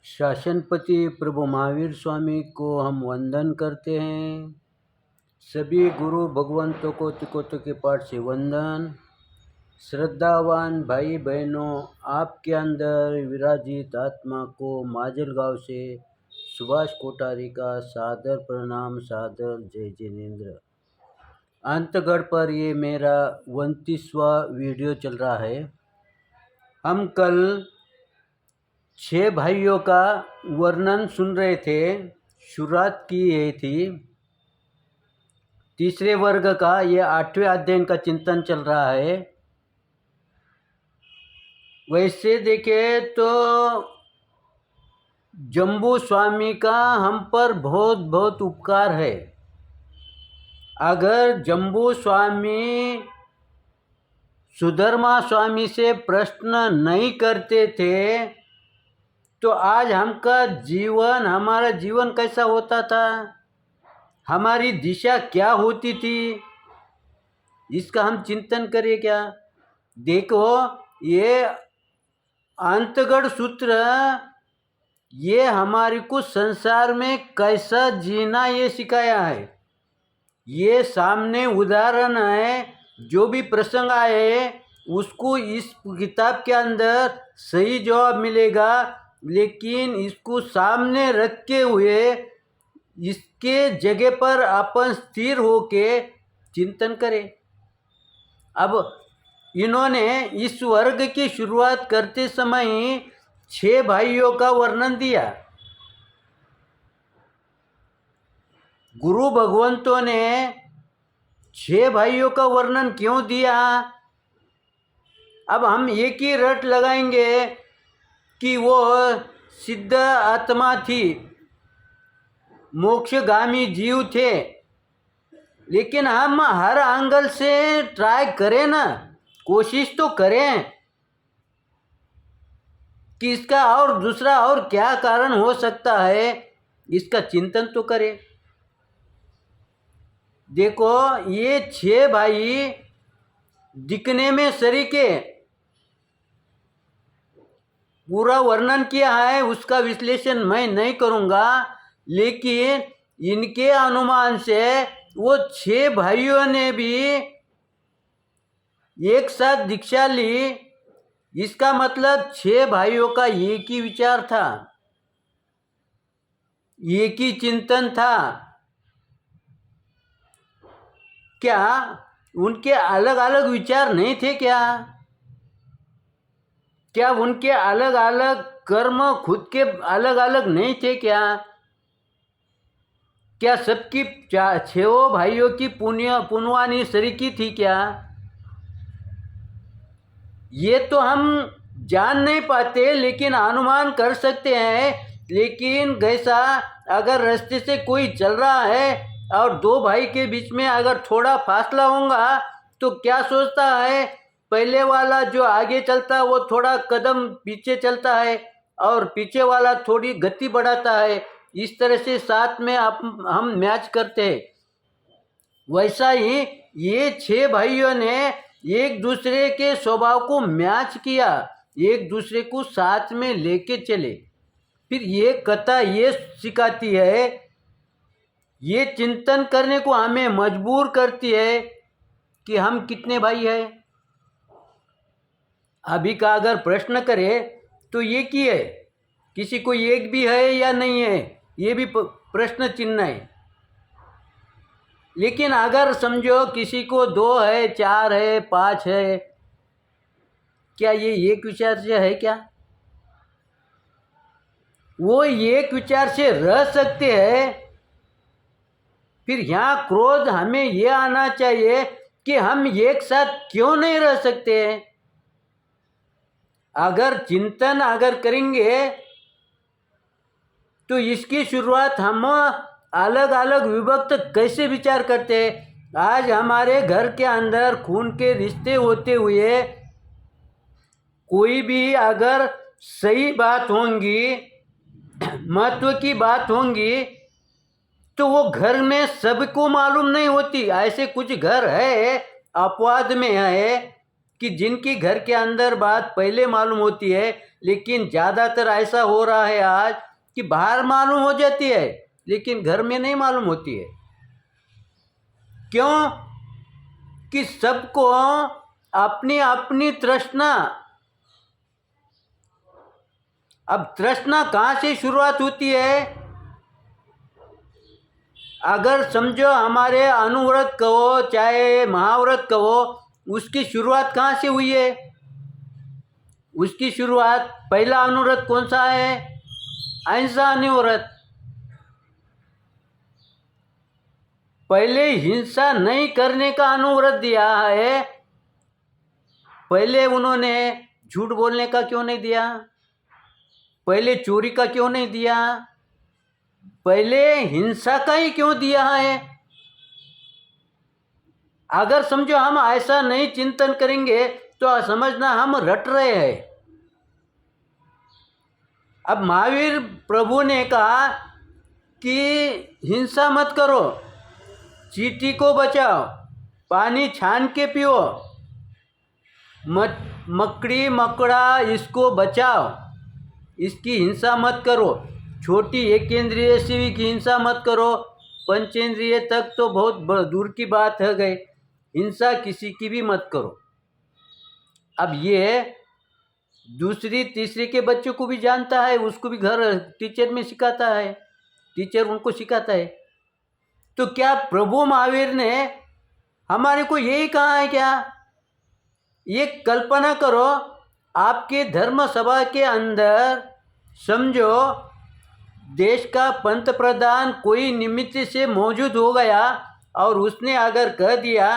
शासनपति प्रभु महावीर स्वामी को हम वंदन करते हैं। सभी गुरु भगवंतों को तिकोतों के पाठ से वंदन। श्रद्धावान भाई बहनों, आपके अंदर विराजित आत्मा को माजलगांव से सुभाष कोठारी का सादर प्रणाम, सादर जय जिनेन्द्र। अंतगढ़ पर ये मेरा 29वां वीडियो चल रहा है। हम कल 6 भाइयों का वर्णन सुन रहे थे। शुरुआत की ये थी तीसरे वर्ग का, ये 8वें अध्ययन का चिंतन चल रहा है। वैसे देखे तो जम्बू स्वामी का हम पर बहुत बहुत उपकार है। अगर जम्बू स्वामी सुधर्मा स्वामी से प्रश्न नहीं करते थे तो आज हमारा जीवन कैसा होता था, हमारी दिशा क्या होती थी, इसका हम चिंतन करें क्या। देखो, ये अंतगढ़ सूत्र ये हमारे को संसार में कैसा जीना ये सिखाया है। ये सामने उदाहरण है, जो भी प्रसंग आए उसको इस किताब के अंदर सही जवाब मिलेगा, लेकिन इसको सामने रखे हुए इसके जगह पर अपन स्थिर होके चिंतन करें। अब इन्होंने इस वर्ग की शुरुआत करते समय 6 भाइयों का वर्णन दिया। गुरु भगवंतों ने 6 भाइयों का वर्णन क्यों दिया। अब हम एक ही रट लगाएंगे कि वो सिद्ध आत्मा थी, मोक्षगामी जीव थे, लेकिन हम हर एंगल से ट्राई करें ना, कोशिश तो करें कि इसका और दूसरा और क्या कारण हो सकता है, इसका चिंतन तो करें। देखो, ये 6 भाई दिखने में सरीके, पूरा वर्णन किया है, उसका विश्लेषण मैं नहीं करूँगा, लेकिन इनके अनुमान से वो 6 भाइयों ने भी एक साथ दीक्षा ली। इसका मतलब 6 भाइयों का एक ही विचार था, एक ही चिंतन था। क्या उनके अलग अलग विचार नहीं थे क्या? क्या उनके अलग अलग कर्म खुद के अलग अलग नहीं थे क्या? क्या सबकी 6 भाइयों की पुनवानी सरीकी थी क्या? ये तो हम जान नहीं पाते, लेकिन अनुमान कर सकते हैं। लेकिन कैसा, अगर रास्ते से कोई चल रहा है और 2 भाई के बीच में अगर थोड़ा फासला होगा तो क्या सोचता है, पहले वाला जो आगे चलता है वो थोड़ा कदम पीछे चलता है और पीछे वाला थोड़ी गति बढ़ाता है। इस तरह से साथ में हम मैच करते हैं। वैसा ही ये 6 भाइयों ने एक दूसरे के स्वभाव को मैच किया, एक दूसरे को साथ में लेके चले। फिर ये कथा ये सिखाती है, ये चिंतन करने को हमें मजबूर करती है कि हम कितने भाई हैं। अभी का अगर प्रश्न करें तो ये की है, किसी को एक भी है या नहीं है, ये भी प्रश्न चिन्ह है। लेकिन अगर समझो किसी को 2 है, 4 है, 5 है, क्या ये एक विचार से है क्या? वो एक विचार से रह सकते हैं। फिर यहाँ क्रोध हमें ये आना चाहिए कि हम एक साथ क्यों नहीं रह सकते। अगर चिंतन करेंगे तो इसकी शुरुआत हम अलग अलग विभक्त कैसे विचार करते हैं। आज हमारे घर के अंदर खून के रिश्ते होते हुए कोई भी अगर सही बात होंगी, महत्व की बात होंगी, तो वो घर में सबको मालूम नहीं होती। ऐसे कुछ घर है अपवाद में है कि जिनकी घर के अंदर बात पहले मालूम होती है, लेकिन ज़्यादातर ऐसा हो रहा है आज कि बाहर मालूम हो जाती है लेकिन घर में नहीं मालूम होती है। क्यों? कि सबको अपनी अपनी तृष्णा। अब तृष्णा कहाँ से शुरुआत होती है? अगर समझो हमारे अनुव्रत कहो चाहे महाव्रत कहो, उसकी शुरुआत कहाँ से हुई है? उसकी शुरुआत, पहला अनुव्रत कौन सा है? अहिंसा अनुव्रत। पहले हिंसा नहीं करने का अनुव्रत दिया है। पहले उन्होंने झूठ बोलने का क्यों नहीं दिया? पहले चोरी का क्यों नहीं दिया? पहले हिंसा का ही क्यों दिया है? अगर समझो हम ऐसा नहीं चिंतन करेंगे तो समझना हम रट रहे हैं। अब महावीर प्रभु ने कहा कि हिंसा मत करो, चींटी को बचाओ, पानी छान के पियो, मकड़ी मकड़ा इसको बचाओ, इसकी हिंसा मत करो। छोटी एक इंद्रिय से की हिंसा मत करो, पंचेंद्रिय तक तो बहुत दूर की बात है गई। हिंसा किसी की भी मत करो। अब ये दूसरी तीसरी के बच्चों को भी जानता है, उसको भी घर टीचर में सिखाता है, टीचर उनको सिखाता है। तो क्या प्रभु महावीर ने हमारे को यही कहा है क्या? ये कल्पना करो, आपके धर्म सभा के अंदर समझो देश का पंत प्रधान कोई निमित्त से मौजूद हो गया और उसने अगर कह दिया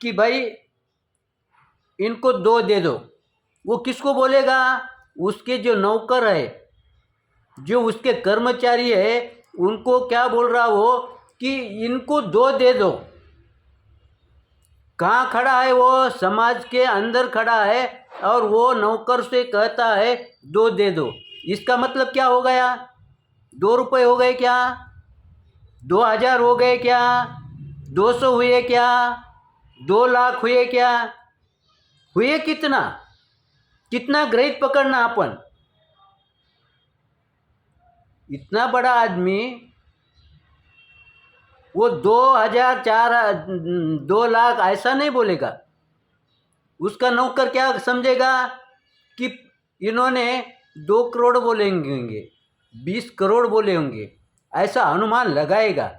कि भाई इनको 2 दे दो, वो किसको बोलेगा? उसके जो नौकर है, जो उसके कर्मचारी है, उनको क्या बोल रहा वो कि इनको 2 दे दो। कहाँ खड़ा है वो? समाज के अंदर खड़ा है और वो नौकर से कहता है 2 दे दो। इसका मतलब क्या हो गया? 2 रुपये हो गए क्या? 2000 हो गए क्या? 200 हुए क्या? 2 लाख हुए क्या? हुए कितना? कितना ग्रहित पकड़ना अपन? इतना बड़ा आदमी वो 2000 2 लाख ऐसा नहीं बोलेगा। उसका नौकर क्या समझेगा कि इन्होंने 2 करोड़ बोले होंगे, 20 करोड़ बोले होंगे, ऐसा अनुमान लगाएगा।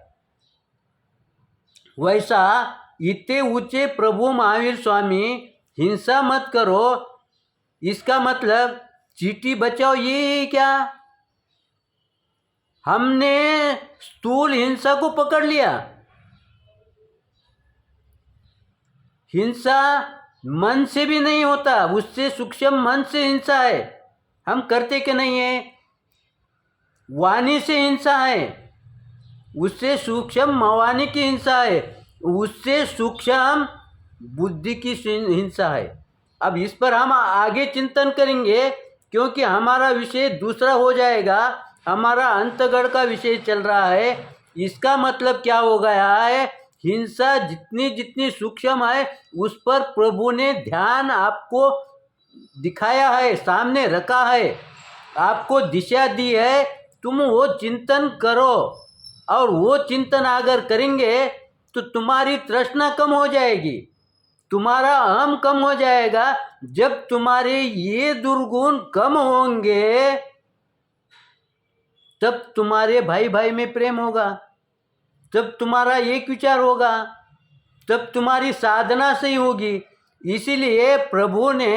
वैसा इतने ऊंचे प्रभु महावीर स्वामी हिंसा मत करो, इसका मतलब चींटी बचाओ, ये क्या? हमने स्थूल हिंसा को पकड़ लिया। हिंसा मन से भी नहीं होता, उससे सूक्ष्म मन से हिंसा है। हम करते कि नहीं है? वाणी से हिंसा है, उससे सूक्ष्म वाणी की हिंसा है, उससे सूक्ष्म बुद्धि की हिंसा है। अब इस पर हम आगे चिंतन करेंगे क्योंकि हमारा विषय दूसरा हो जाएगा। हमारा अंतगढ़ का विषय चल रहा है। इसका मतलब क्या हो गया है? हिंसा जितनी जितनी सूक्ष्म है उस पर प्रभु ने ध्यान आपको दिखाया है, सामने रखा है, आपको दिशा दी है। तुम वो चिंतन करो और वो चिंतन अगर करेंगे तो तुम्हारी तृष्णा कम हो जाएगी, तुम्हारा अहम कम हो जाएगा। जब तुम्हारे ये दुर्गुण कम होंगे तब तुम्हारे भाई भाई में प्रेम होगा, तब तुम्हारा एक विचार होगा, तब तुम्हारी साधना सही होगी। इसीलिए प्रभु ने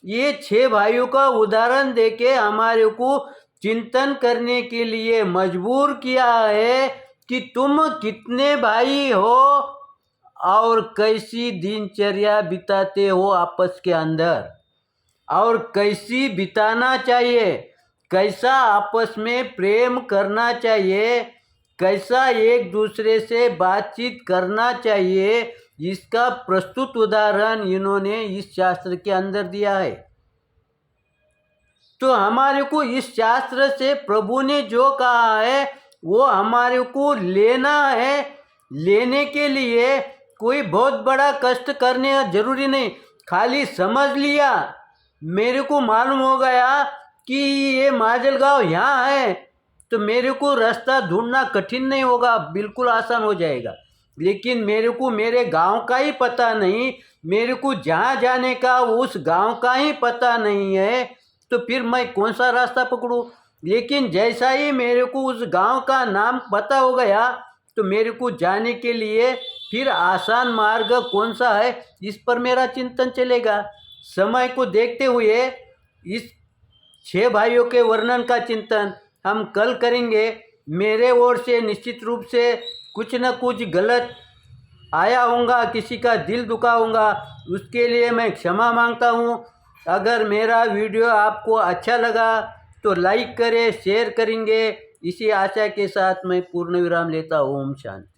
ये 6 भाइयों का उदाहरण देके हमारे को चिंतन करने के लिए मजबूर किया है कि तुम कितने भाई हो और कैसी दिनचर्या बिताते हो आपस के अंदर, और कैसी बिताना चाहिए, कैसा आपस में प्रेम करना चाहिए, कैसा एक दूसरे से बातचीत करना चाहिए। इसका प्रस्तुत उदाहरण इन्होंने इस शास्त्र के अंदर दिया है। तो हमारे को इस शास्त्र से प्रभु ने जो कहा है वो हमारे को लेना है। लेने के लिए कोई बहुत बड़ा कष्ट करने जरूरी नहीं, खाली समझ लिया, मेरे को मालूम हो गया कि ये माजलगांव यहाँ है, तो मेरे को रास्ता ढूंढना कठिन नहीं होगा, बिल्कुल आसान हो जाएगा। लेकिन मेरे को मेरे गांव का ही पता नहीं, मेरे को जहाँ जाने का उस गांव का ही पता नहीं है, तो फिर मैं कौन सा रास्ता पकड़ूं। लेकिन जैसा ही मेरे को उस गांव का नाम पता हो गया, तो मेरे को जाने के लिए फिर आसान मार्ग कौन सा है, इस पर मेरा चिंतन चलेगा। समय को देखते हुए इस 6 भाइयों के वर्णन का चिंतन हम कल करेंगे। मेरे ओर से निश्चित रूप से कुछ न कुछ गलत आया होगा, किसी का दिल दुखा होगा, उसके लिए मैं क्षमा मांगता हूँ। अगर मेरा वीडियो आपको अच्छा लगा तो लाइक करें, शेयर करेंगे। इसी आशा के साथ मैं पूर्ण विराम लेता हूँ। ओम शांति।